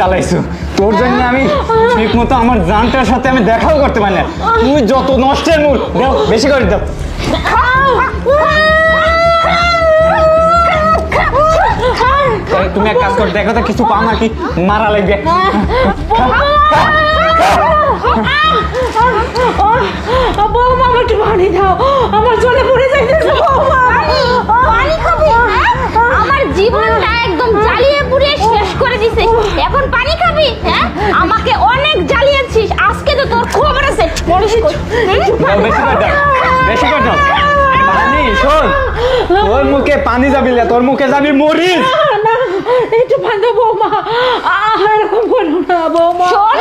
জ্বালাইছো, তোর জন্য আমি ঠিক মতো আমার জানটার সাথে আমি দেখাও করতে পারি না। তুই যত নষ্টের মূল, দাও বেশি করে দাও। তুমি এক কাজ কর, দেখো তো কিছু পাও নাকি, মারা লাগবে। বৌমা আমার একটু পানি দাও, আমার জলে পড়ে যাইতেছে বৌমা। পানি খাবি? আমার জীবনটা একদম জ্বালিয়ে পুড়িয়ে শেষ করে দিছে, এখন পানি খাবি? হ্যাঁ, আমাকে অনেক জ্বালিয়েছিস, আজকে তো তোর খবর আছে। দাও, বেশি করে দাও, বেশি করে দাও। পানি শোন, তোর মুখে পানি যাবি না, তোর মুখে যাবি মরিচ। না, একটু পানি দাও বৌমা, এরকম করো না বৌমা। শোন,